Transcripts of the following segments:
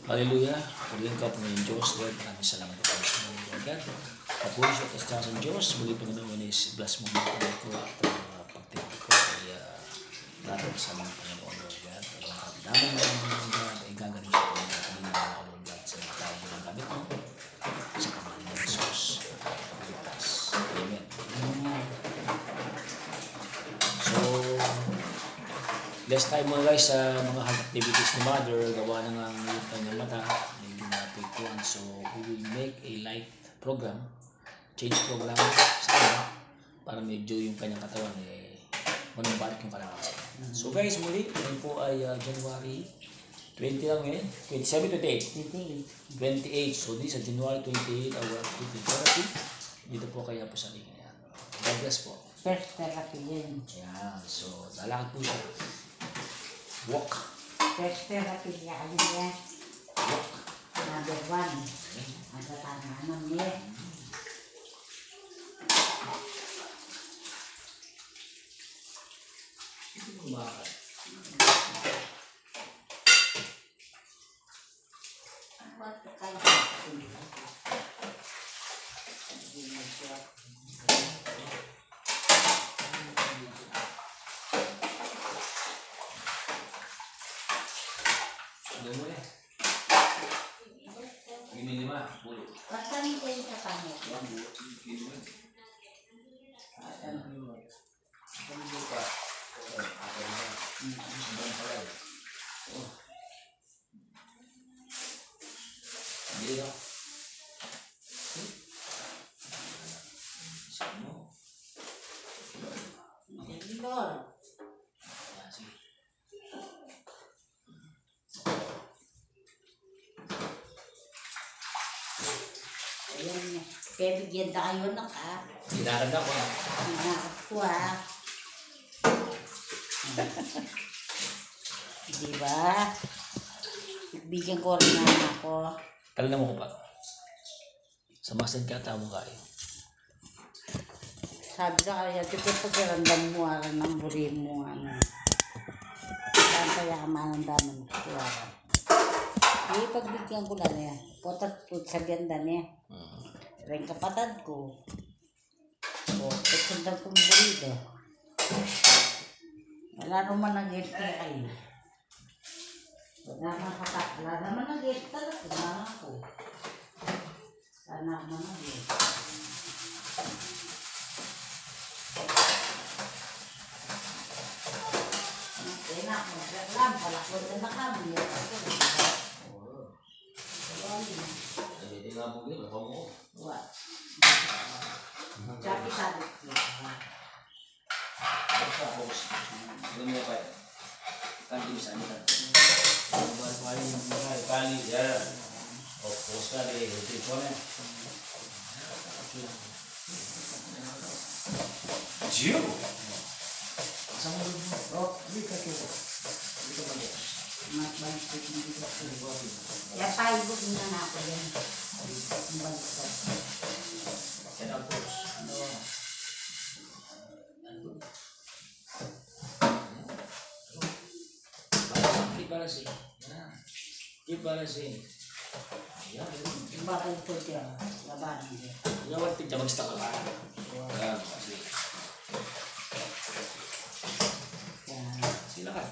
Hallelujah. Purihin ka po ng Diyos, Lord. Maraming salamat po sa mga Lord God. Kapulis at kasama sa Diyos. Muli Panginoon is bless mo mga kamay ko at pagtingin ko ay natin sa mga Panginoon, Lord God. At naman na ang Lord God ay gagaling sa Panginoon at pinagala ko, Lord God, sa mga tao mo ng gamit mo sa kamahan ng Jesus. Ligtas. Amen. So, last time mga guys sa mga activities ni Mother, gawa na nga yung kanyang mata, hindi napituan. So, we will make a light program, change program sa kanya, para medyo yung kanyang katawan manumbalik yung kalakasan. So guys, muli, ngayon po ay January 20 lang ngayon, 27, 28. 28. So this is January 28, our activity therapy. Dito po kaya po sa linya yan. God bless po. First therapy yun. Yan. So, lalakad po siya. Walk. First therapy niya. Ano niya? Walk. Number 1. Ang tatananan niya. Bakit? Bakit kayo? Ano mo eh? Gini lima, puluh. Bakit kayo sa kanya? Lord. Ayan niya. Kaya bigyan na kayo na ka. Ginaran ako ha. Nakakap ko ha. Diba? Bigyan ko rin na ako. Talan mo ko pa. Sa masan ka tamo kayo. Sabi na kaya, di ko pagkarandam mo aran ng buri mo ano. Saan kaya kamanandaman ko aran. Di pagbigyan ko lang yan. Potat po sa ganda niya. Rin kapatad ko. O, pagkandang kong burido. Wala naman nag-get na kayo. Wala naman nag-get talaga. Wala ako. Wala naman nag-get. Enak, magkaklam. Palakot na kami. Jadi nga po gini, baka mo. What? Sabi sabi ko. Tapos, doon mo pa. Kanti bisa nila. Kali, ya. O, post ka rin. Ito po na. Jiyo! Saan mo rin mo? Oh, dito ko. Dito ba niya? Balik dito ko. Kaya paibog na na ako yan. Balik ko. Yan ang post. Ibalasi. Yan. Ibalasi. Yan. Bakal ko siya. Labanan niya. Ngawat din mag-stop ka. Yan. Kasi. Sila ka.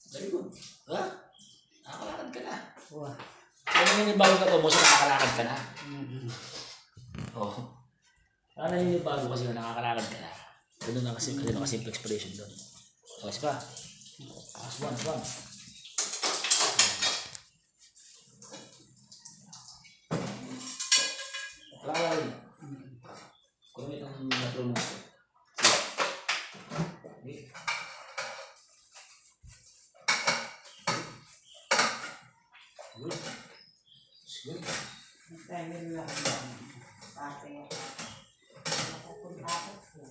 Very good. Ha? Nakakalakad ka na. Wah. Kaya naninibago ka po mo sa nakakalakad ka na. Oo. Kaya naninibago kasi na nakakalakad ka na. Ganun na kasi simple expression doon. So, kasi pa. Aswan. Lalawin. Kung itong natulong ko. Okay. Good. Good. Dahil lang yan. Pati napupunta ako po.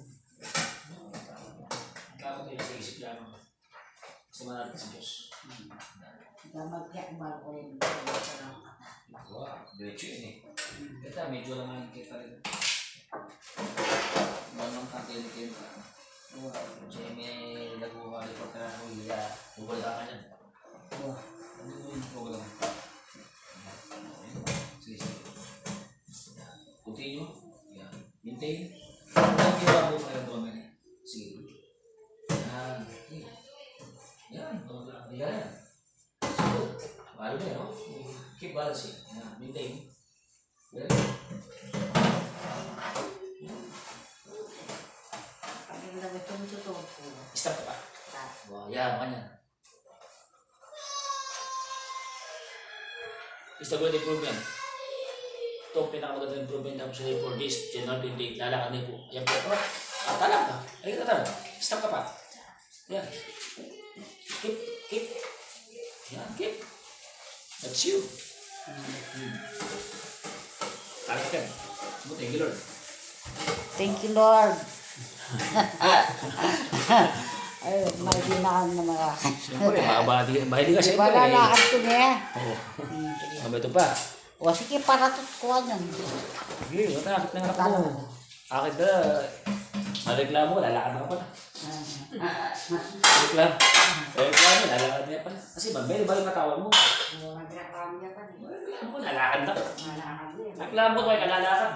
Takot tayo sa isip lang. Gusto mo natin sa Diyos. Magkakbal ko rin. Wow, diretso yun eh. Kita, medyo lang nakikita rin. Manong kakilig ka. Kasi may nag-uwali ko ka na huliya. Huwala ka yan. Ano mo yung program? Hindi ka na. So, ano na yun, no? Keep balancing. Yan, maintain. Very good. Pag yung damit yung tutup ko. Stop ka pa. Wow, yan, ganyan. Is the good improvement. Ito ang pinakamagandang improvement namin sa for this January 28. Lalakad na po. Ayan po. Talak ka. Ay, talak. Stop ka pa. Yan. Keep. Yan, keep. That's you. Talak ka. Thank you, Lord. Thank you, Lord. Ay, may dinaan na mga Siyempre, mahilig ka siyempre. malalakad ko niya. Oo. Ito pa. O sige, para tutkuhan yan. Sige, matakit ng anak mo. Akit na, mareklamo, lalakad na ka pala. Reklamo, lalakad na pala. Kasi mabili ba yung katawan mo? Nagreklamo niya pa rin. Reklamo, lalakad na. Malakad niya. Reklamo ko ay kalalakad.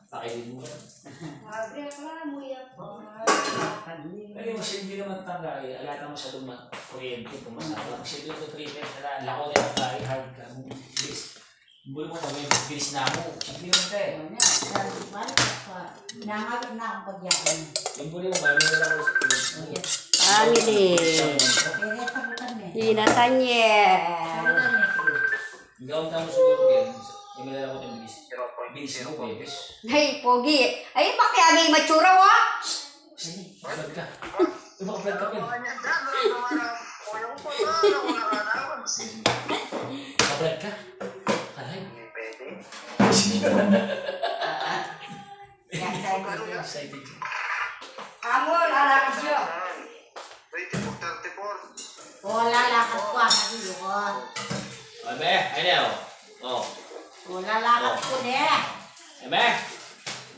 Pakilin mo ka. Nagreklamo yan po. Malakad niya. Pero yung hindi naman tangay, alata mo sa lumang kuryente, pumasama. Kasi yung treatment, lako na yung tangay, hard ka mo. Bilis. Muli mo kami, bilis na ako. Hindi naman tayo. Nangalit na akong pagyakin. Yung muli mo, may nila ako sa Family. Kaya sabutan niya. Si Nathaniel. Sabutan niya. Hindi ako tamo siguro yan. Yung may nila ako ng bilis. Bilis mo, bebes. Hey, Pogi. Ay, pakiagay matsura, wa? Sige, vlog ka. Iba ka vlog ka, Pin. Ka-vlog ka? Alay. Excited ka. Kamu, lalakad siya. Wala lakad ko ang kasi yun. Ay, be, ay na, oh. Wala lakad ko niya. Ay, be.